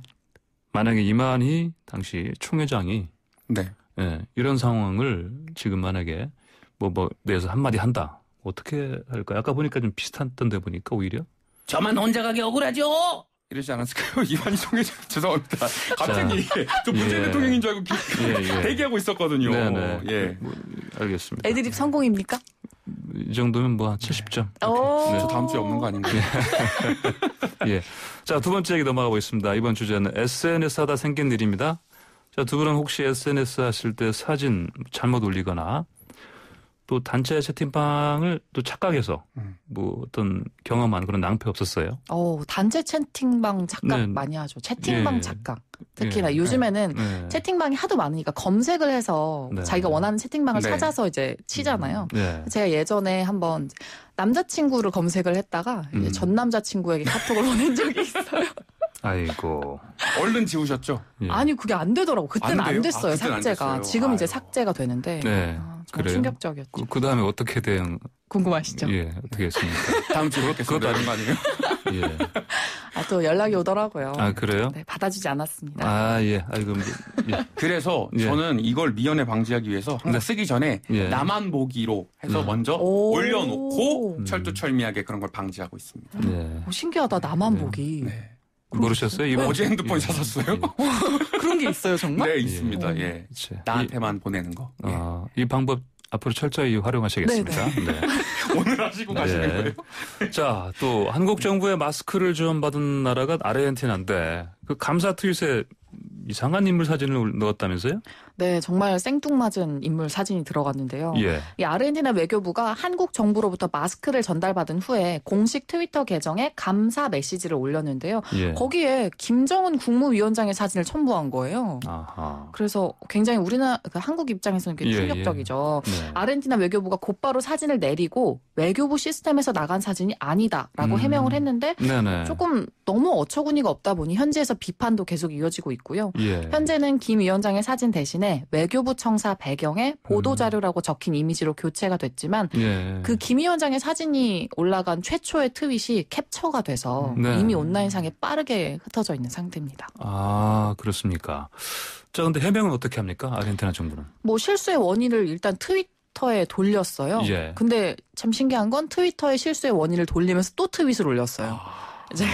만약에 이만희 당시 총회장이 네. 예, 이런 상황을 지금 만약에 내에서 한마디 한다. 어떻게 할까요? 아까 보니까 좀 비슷했던데 보니까 오히려. 저만 혼자 가기 억울하죠? 이러지 않았을까요? 이만희 총회장 죄송합니다. 갑자기 저 문재인 대통령인 줄 알고 대기하고 있었거든요. 네네. 예. 알겠습니다. 애드립 성공입니까? 이 정도면 한 70점. 네. 저 다음 주에 없는 거 아닌가요? 예. 자, 두 번째 얘기 넘어가 보겠습니다. 이번 주제는 SNS 하다 생긴 일입니다. 자, 두 분은 혹시 SNS 하실 때 사진 잘못 올리거나 또 단체 채팅방을 또 착각해서 어떤 경험한 그런 낭패 없었어요? 단체 채팅방 착각 네. 많이 하죠. 채팅방 예. 착각. 특히나 요즘에는 채팅방이 하도 많으니까 검색을 해서 네. 자기가 원하는 채팅방을 네. 찾아서 이제 치잖아요. 네. 제가 예전에 한번 남자친구를 검색을 했다가 이제 전 남자친구에게 카톡을 보낸 적이 있어요. 아이고. 얼른 지우셨죠? 예. 아니 그게 안 되더라고. 그때는 안 됐어요. 그때는 안 삭제가. 됐어요. 지금 이제 아유. 삭제가 되는데 네. 정말 그래요? 충격적이었죠. 그 다음에 어떻게 대응? 궁금하시죠? 예, 어떻게 했습니까? 다음 주에 그렇겠어요. 그것도 다른 거 아니에요? 예. 또 연락이 오더라고요. 아, 그래요? 네, 받아주지 않았습니다. 아, 예. 아이고, 예. 그래서 예. 저는 이걸 미연에 방지하기 위해서 항상 네. 쓰기 전에 예. 나만 보기로 해서 먼저 오. 올려놓고 철두철미하게 그런 걸 방지하고 있습니다. 네. 신기하다. 나만 네. 보기. 네. 모르셨어요? 이번 어제 핸드폰 사셨어요? 그런 게 있어요, 정말? 네, 있습니다. 예. 그치. 나한테만 보내는 거. 예. 이 방법 앞으로 철저히 활용하시겠습니다. 네. 오늘 하시고 가시는 거예요? 자, 또 한국 정부의 마스크를 지원받은 나라가 아르헨티나인데 그 감사 트윗에 이상한 인물 사진을 넣었다면서요? 네, 정말 생뚱맞은 인물 사진이 들어갔는데요. 예. 이 아르헨티나 외교부가 한국 정부로부터 마스크를 전달받은 후에 공식 트위터 계정에 감사 메시지를 올렸는데요. 예. 거기에 김정은 국무위원장의 사진을 첨부한 거예요. 아하. 그래서 굉장히 한국 입장에서는 꽤 예, 충격적이죠. 네. 아르헨티나 외교부가 곧바로 사진을 내리고 외교부 시스템에서 나간 사진이 아니다라고 해명을 했는데 네네. 조금 너무 어처구니가 없다 보니 현지에서 비판도 계속 이어지고 있고요. 예. 현재는 김 위원장의 사진 대신에 외교부 청사 배경에 보도자료라고 적힌 이미지로 교체가 됐지만 예. 그 김 위원장의 사진이 올라간 최초의 트윗이 캡처가 돼서 네. 이미 온라인상에 빠르게 흩어져 있는 상태입니다. 아, 그렇습니까? 자, 근데 해명은 어떻게 합니까? 아르헨티나 정부는. 실수의 원인을 일단 트위터에 돌렸어요. 예. 근데 참 신기한 건 트위터에 실수의 원인을 돌리면서 또 트윗을 올렸어요. 이제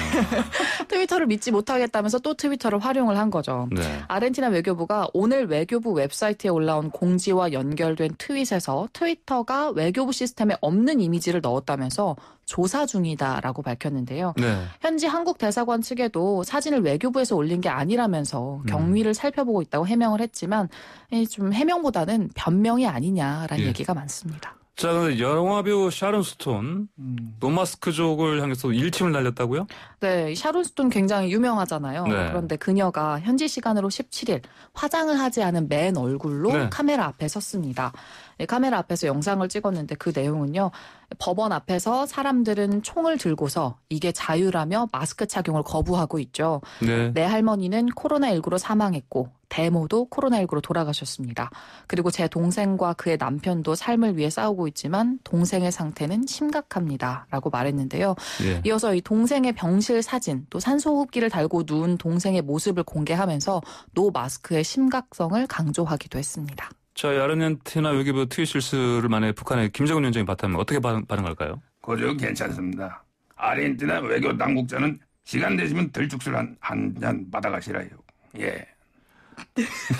트위터를 믿지 못하겠다면서 또 트위터를 활용을 한 거죠. 네. 아르헨티나 외교부가 오늘 외교부 웹사이트에 올라온 공지와 연결된 트윗에서 트위터가 외교부 시스템에 없는 이미지를 넣었다면서 조사 중이다라고 밝혔는데요. 네. 현지 한국 대사관 측에도 사진을 외교부에서 올린 게 아니라면서 경위를 살펴보고 있다고 해명을 했지만 좀 해명보다는 변명이 아니냐라는 예. 얘기가 많습니다. 자, 근데 영화배우 샤론 스톤 노마스크족을 향해서 일침을 날렸다고요? 네, 샤론 스톤 굉장히 유명하잖아요. 네. 그런데 그녀가 현지 시간으로 17일 화장을 하지 않은 맨 얼굴로 네. 카메라 앞에 섰습니다. 네, 카메라 앞에서 영상을 찍었는데 그 내용은요. 법원 앞에서 사람들은 총을 들고서 이게 자유라며 마스크 착용을 거부하고 있죠. 네. 내 할머니는 코로나19로 사망했고 대모도 코로나19로 돌아가셨습니다. 그리고 제 동생과 그의 남편도 삶을 위해 싸우고 있지만 동생의 상태는 심각합니다. 라고 말했는데요. 예. 이어서 이 동생의 병실 사진 또 산소호흡기를 달고 누운 동생의 모습을 공개하면서 노 마스크의 심각성을 강조하기도 했습니다. 자, 아르헨티나 외교부 트윗 실수를 만해 북한의 김정은 위원장이 봤다면 어떻게 반응할까요? 그저 괜찮습니다. 아르헨티나 외교 당국자는 시간 되시면 들쭉술 한 잔 받아가시라요. 예.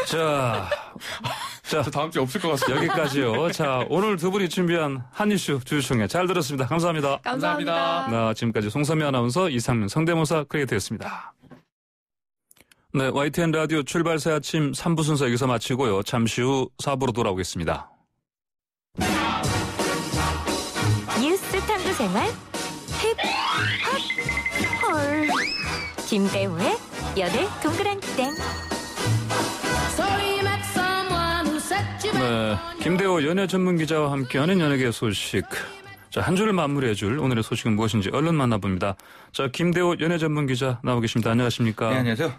자, 저 다음 주에 없을 것 같습니다. 여기까지요. 자, 오늘 두 분이 준비한 한 이슈 주주총회 잘 들었습니다. 감사합니다. 감사합니다. 지금까지 송선미 아나운서, 이상민 성대모사 크리에이터였습니다. 네, YTN 라디오 출발 새 아침 3부 순서 여기서 마치고요. 잠시 후 4부로 돌아오겠습니다. 뉴스 탐구 생활 힙 헐 김대우의 연애 동그란 땡. 네, 김대호 연예 전문 기자와 함께하는 연예계 소식. 자, 한 주를 마무리해줄 오늘의 소식은 무엇인지 얼른 만나봅니다. 자, 김대호 연예 전문 기자 나오고 계십니다. 안녕하십니까? 네, 안녕하세요.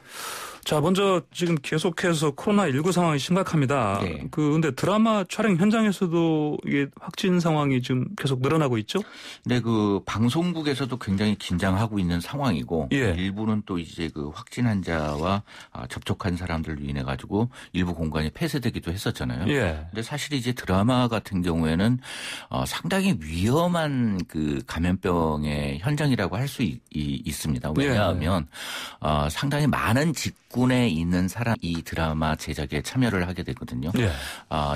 자, 먼저 지금 계속해서 코로나19 상황이 심각합니다. 네. 근데 드라마 촬영 현장에서도 이게 확진 상황이 지금 계속 늘어나고 있죠? 네, 방송국에서도 굉장히 긴장하고 있는 상황이고 일부는 또 이제 확진 환자와 접촉한 사람들로 인해 가지고 일부 공간이 폐쇄되기도 했었잖아요. 근데 사실 이제 드라마 같은 경우에는 상당히 위험한 감염병의 현장이라고 할 수 있습니다. 왜냐하면 상당히 많은 직군에 있는 사람이 이 드라마 제작에 참여를 하게 되거든요.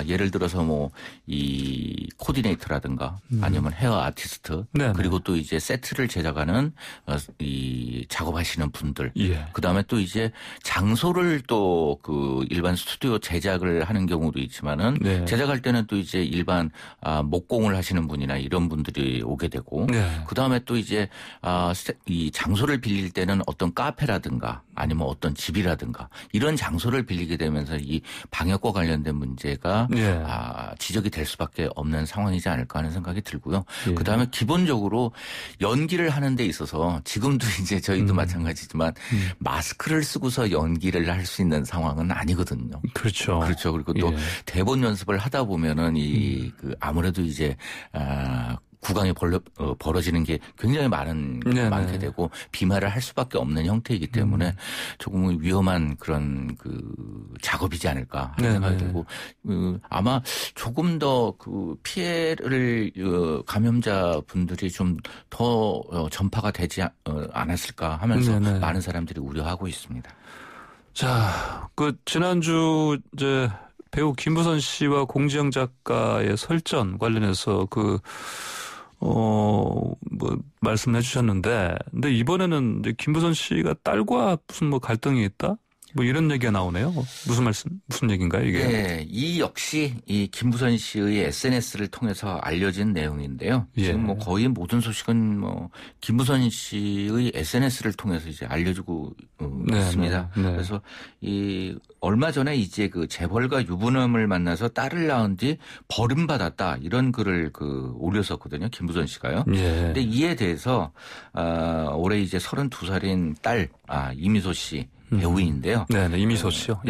예를 들어서 이 코디네이터라든가 아니면 헤어 아티스트 그리고 또 이제 세트를 제작하는 이 작업하시는 분들 그다음에 또 이제 장소를 또 일반 스튜디오 제작을 하는 경우도 있지만은 제작할 때는 또 이제 일반 목공을 하시는 분이나 이런 분들이 오게 되고 그다음에 또 이제 이 장소를 빌릴 때는 어떤 카페라든가 아니면 어떤 집이라든가 이런 장소를 빌리게 되면서 이 방역과 관련된 문제가 지적이 될 수밖에 없는 상황이지 않을까 하는 생각이 들고요. 그다음에 기본적으로 연기를 하는 데 있어서 지금도 이제 저희도 마찬가지지만 마스크를 쓰고서 연기를 할 수 있는 상황은 아니거든요. 그렇죠. 그리고 또 대본 연습을 하다 보면은 아무래도 이제 구강이 벌어지는 게 굉장히 많게 되고 비말을 할 수밖에 없는 형태이기 때문에 조금 위험한 그런 작업이지 않을까 하는 생각이 들고 아마 조금 더 피해를 감염자 분들이 좀 더 전파가 되지 않았을까 하면서 많은 사람들이 우려하고 있습니다. 자, 지난주 이제 배우 김부선 씨와 공지영 작가의 설전 관련해서 말씀해 주셨는데, 근데 이번에는 이제 김부선 씨가 딸과 무슨 갈등이 있다? 이런 얘기가 나오네요. 무슨 얘기인가요, 이게? 네, 이 역시 이 김부선 씨의 SNS를 통해서 알려진 내용인데요. 지금 거의 모든 소식은 김부선 씨의 SNS를 통해서 이제 알려지고 있습니다. 그래서 얼마 전에 이제 재벌가 유부남을 만나서 딸을 낳은 뒤 버림받았다 이런 글을 올렸었거든요. 김부선 씨가요. 근데 이에 대해서 올해 이제 32살인 딸 이미소 씨 배우인데요. 이미소 씨요.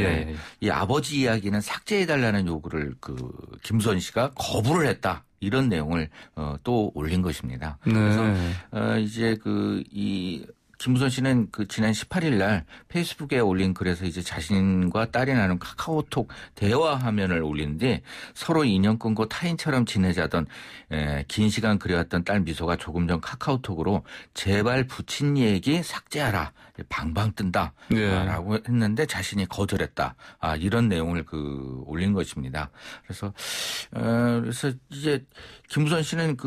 이 아버지 이야기는 삭제해달라는 요구를 김부선 씨가 거부를 했다. 이런 내용을 또 올린 것입니다. 그래서 이제 김부선 씨는 지난 18일 날 페이스북에 올린 글에서 이제 자신과 딸이 나눈 카카오톡 대화 화면을 올리는데 서로 인연 끊고 타인처럼 지내자던 긴 시간 그려왔던 딸 미소가 조금 전 카카오톡으로 제발 부친 얘기 삭제하라. 방방 뜬다. 라고 했는데 자신이 거절했다. 이런 내용을 올린 것입니다. 그래서 이제 김부선 씨는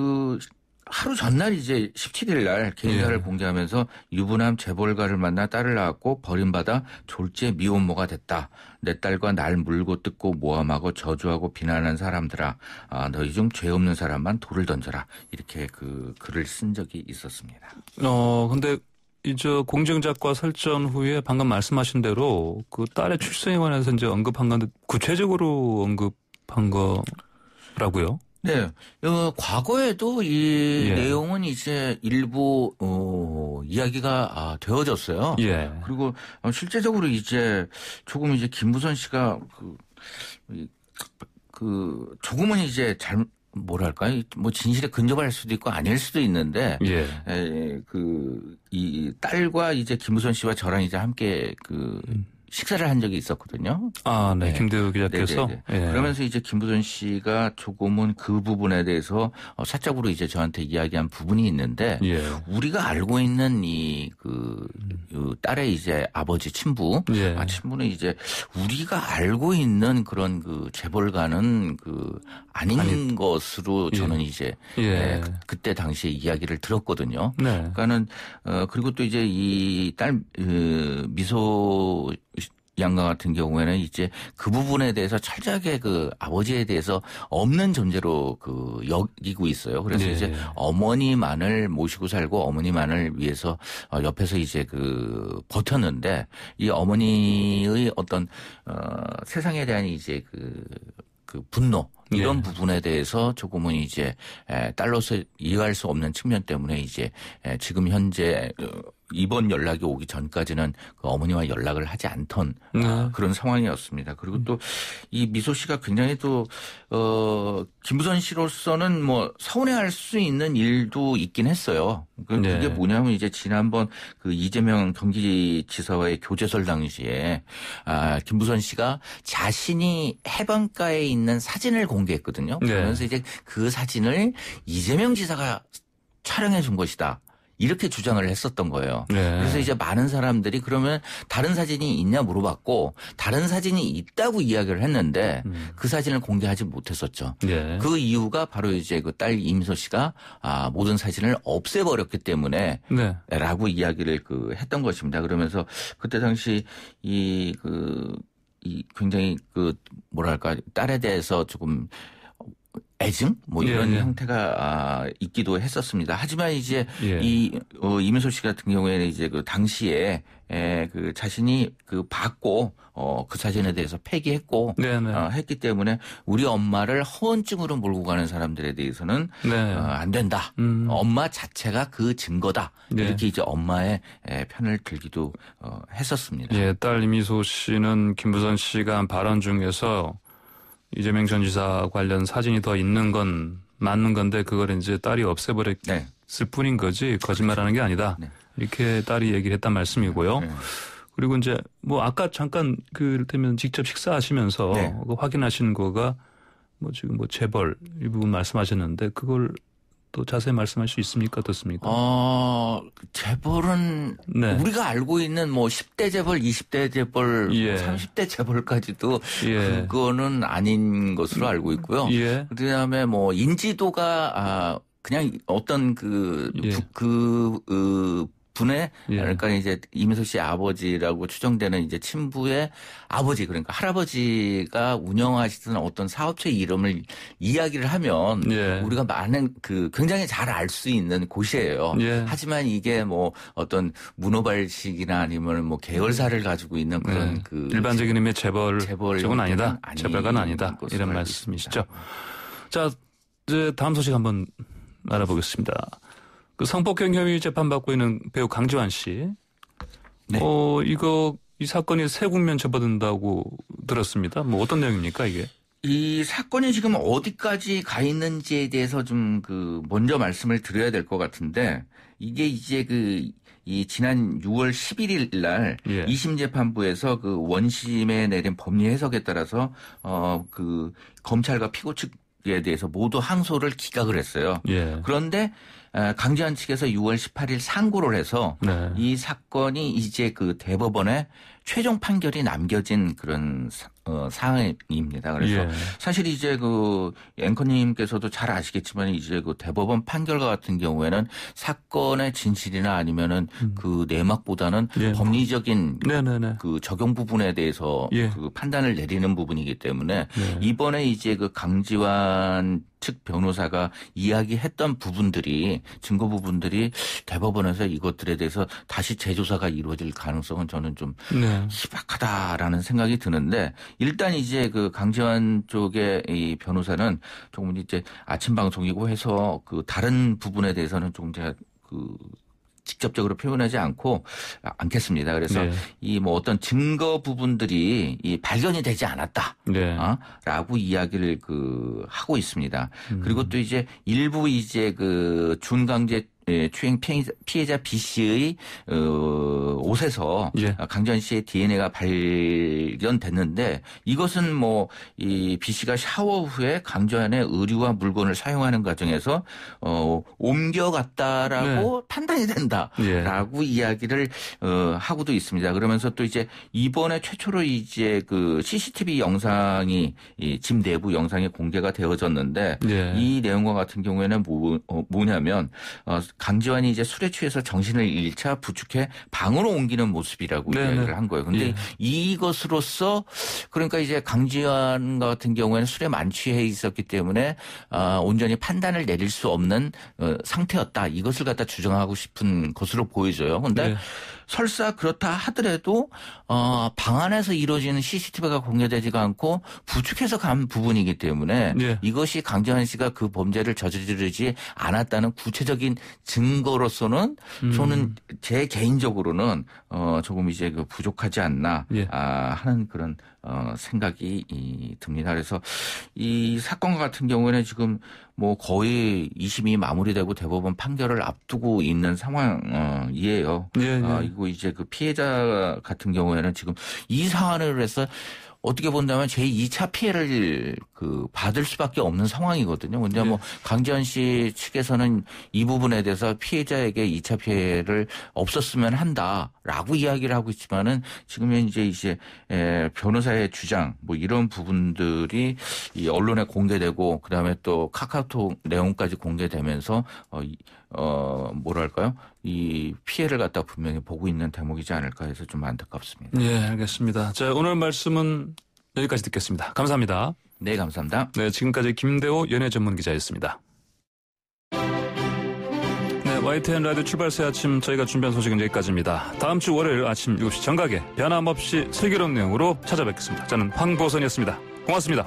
하루 전날 이제 17일 날 개인사를 공개하면서 유부남 재벌가를 만나 딸을 낳았고 버림받아 졸지에 미혼모가 됐다. 내 딸과 날 물고 뜯고 모함하고 저주하고 비난하는 사람들아. 너희 중 죄 없는 사람만 돌을 던져라. 이렇게 글을 쓴 적이 있었습니다. 근데 이제 공정 작가 설전 후에 방금 말씀하신 대로 딸의 출생에 관해서 이제 언급한 건데 구체적으로 언급한 거라고요? 네. 과거에도 이 내용은 이제 일부, 이야기가 되어졌어요. 그리고 실제적으로 이제 조금 이제 김부선 씨가 조금은 이제 뭐랄까요? 진실에 근접할 수도 있고 아닐 수도 있는데, 이 딸과 이제 김부선 씨와 저랑 이제 함께 식사를 한 적이 있었거든요. 김대우 기자께서. 그러면서 이제 김부선 씨가 조금은 그 부분에 대해서 사적으로 이제 저한테 이야기한 부분이 있는데, 우리가 알고 있는 딸의 이제 아버지 친부, 친부는 이제 우리가 알고 있는 그런 재벌가는 아닌 것으로 저는 이제 그때 당시에 이야기를 들었거든요. 그러니까는 그리고 또 이제 이 딸 미소 양가 같은 경우에는 이제 그 부분에 대해서 철저하게 아버지에 대해서 없는 존재로 여기고 있어요. 그래서 이제 어머니만을 모시고 살고 어머니만을 위해서 옆에서 이제 버텼는데 이 어머니의 어떤 세상에 대한 이제 분노 이런 부분에 대해서 조금은 이제 딸로서 이해할 수 없는 측면 때문에 이제 지금 현재 이번 연락이 오기 전까지는 그 어머니와 연락을 하지 않던 그런 상황이었습니다. 그리고 또 이 미소 씨가 굉장히 또 김부선 씨로서는 뭐 서운해할 수 있는 일도 있긴 했어요. 그게 뭐냐면 이제 지난번 그 이재명 경기지사와의 교제설 당시에 김부선 씨가 자신이 해변가에 있는 사진을 공개했거든요. 그러면서 이제 그 사진을 이재명 지사가 촬영해 준 것이다. 이렇게 주장을 했었던 거예요. 그래서 이제 많은 사람들이 그러면 다른 사진이 있냐 물어봤고 다른 사진이 있다고 이야기를 했는데 그 사진을 공개하지 못했었죠. 그 이유가 바로 이제 그 딸 이미소 씨가 모든 사진을 없애버렸기 때문에 라고 이야기를 했던 것입니다. 그러면서 그때 당시 이 굉장히 뭐랄까 딸에 대해서 조금 애증 뭐 이런 형태가 있기도 했었습니다. 하지만 이제 이민소 씨 같은 경우에는 이제 그 당시에 자신이 받고 그 사진에 대해서 폐기했고 했기 때문에 우리 엄마를 허언증으로 몰고 가는 사람들에 대해서는 안 된다. 엄마 자체가 그 증거다. 이렇게 이제 엄마의 편을 들기도 했었습니다. 딸 이미소 씨는 김부선 씨가 한 발언 중에서 이재명 전 지사 관련 사진이 더 있는 건 맞는 건데 그걸 이제 딸이 없애버렸을 뿐인 거지 거짓말하는 게 아니다. 이렇게 딸이 얘기를 했단 말씀이고요. 그리고 이제 뭐 아까 잠깐 이를테면 직접 식사하시면서 확인하신 거가 뭐 지금 뭐 재벌 이 부분 말씀하셨는데 그걸 또 자세히 말씀할 수 있습니까? 어떻습니까? 재벌은 우리가 알고 있는 뭐 10대 재벌, 20대 재벌, 30대 재벌까지도 그거는 아닌 것으로 알고 있고요. 그다음에 뭐 인지도가 그냥 어떤 분의 그러니까 이제 이민소 씨 아버지라고 추정되는 이제 친부의 아버지 그러니까 할아버지가 운영하시던 어떤 사업체 이름을 이야기를 하면 우리가 많은 굉장히 잘 알 수 있는 곳이에요. 하지만 이게 뭐 어떤 문호발식이나 아니면 뭐 계열사를 가지고 있는 그런 일반적인 의미의 재벌 쪽은 아니다. 재벌가는 아니다. 이런 말씀이시죠. 자, 이제 다음 소식 한번 알아보겠습니다. 성폭행 혐의 재판받고 있는 배우 강지환 씨. 이 사건이 새 국면 접어든다고 들었습니다. 뭐 어떤 내용입니까, 이게? 이 사건이 지금 어디까지 가 있는지에 대해서 좀 먼저 말씀을 드려야 될 것 같은데 이게 이제 이 지난 6월 11일 날 2심 재판부에서 원심에 내린 법리 해석에 따라서 검찰과 피고 측에 대해서 모두 항소를 기각을 했어요. 그런데 강지환 측에서 6월 18일 상고를 해서 이 사건이 이제 대법원에 최종 판결이 남겨진 그런 상황입니다. 그래서 사실 이제 앵커님께서도 잘 아시겠지만 이제 대법원 판결과 같은 경우에는 사건의 진실이나 아니면은 내막보다는 법리적인 적용 부분에 대해서 판단을 내리는 부분이기 때문에 이번에 이제 강지환 측 변호사가 이야기했던 부분들이 증거 부분들이 대법원에서 이것들에 대해서 다시 재조사가 이루어질 가능성은 저는 좀 희박하다라는 생각이 드는데 일단 이제 강지환 쪽의 이 변호사는 조금 이제 아침 방송이고 해서 다른 부분에 대해서는 조금 제가 직접적으로 표현하지 않겠습니다. 그래서 이 뭐 어떤 증거 부분들이 발견이 되지 않았다. 라고 이야기를 하고 있습니다. 그리고 또 이제 일부 이제 준강제 추행 피해자 B 씨의 옷에서 강지환 씨의 DNA가 발견됐는데 이것은 뭐 이 B 씨가 샤워 후에 강지환의 의류와 물건을 사용하는 과정에서 옮겨갔다라고 판단이 된다라고 이야기를 하고도 있습니다. 그러면서 또 이제 이번에 최초로 이제 CCTV 영상이 집 내부 영상이 공개가 되어졌는데 이 내용과 같은 경우에는 뭐냐면 강지환이 이제 술에 취해서 정신을 잃자 부축해 방으로 옮기는 모습이라고 이야기를 한 거예요. 근데 이것으로서 그러니까 이제 강지환 같은 경우에는 술에 만취해 있었기 때문에 온전히 판단을 내릴 수 없는 상태였다. 이것을 갖다 주장하고 싶은 것으로 보여져요. 근데 설사 그렇다 하더라도 방 안에서 이루어지는 CCTV가 공개되지가 않고 부축해서 간 부분이기 때문에 예. 이것이 강정한 씨가 그 범죄를 저지르지 않았다는 구체적인 증거로서는 저는 제 개인적으로는 조금 이제 그 부족하지 않나 예. 하는 그런 생각이 듭니다. 그래서 이 사건과 같은 경우에는 지금 뭐 거의 2심이 마무리되고 대법원 판결을 앞두고 있는 상황이에요. 예, 예. 이거 이제 그 피해자 같은 경우에는 지금 이 사안을 해서 어떻게 본다면 제2차 피해를 받을 수밖에 없는 상황이거든요. 근데 뭐 강지현 씨 측에서는 이 부분에 대해서 피해자에게 2차 피해를 없었으면 한다라고 이야기를 하고 있지만은 지금 현재 이제 변호사의 주장 뭐 이런 부분들이 이 언론에 공개되고 그다음에 또 카카오톡 내용까지 공개되면서 뭐랄까요? 이 피해를 갖다 분명히 보고 있는 대목이지 않을까 해서 좀 안타깝습니다. 네, 알겠습니다. 자, 오늘 말씀은 여기까지 듣겠습니다. 감사합니다. 네, 감사합니다. 네, 지금까지 김대호 연예전문기자였습니다. 네, YTN 라디오 출발새 아침 저희가 준비한 소식은 여기까지입니다. 다음 주 월요일 아침 7시 정각에 변함없이 슬기로운 내용으로 찾아뵙겠습니다. 저는 황보선이었습니다. 고맙습니다.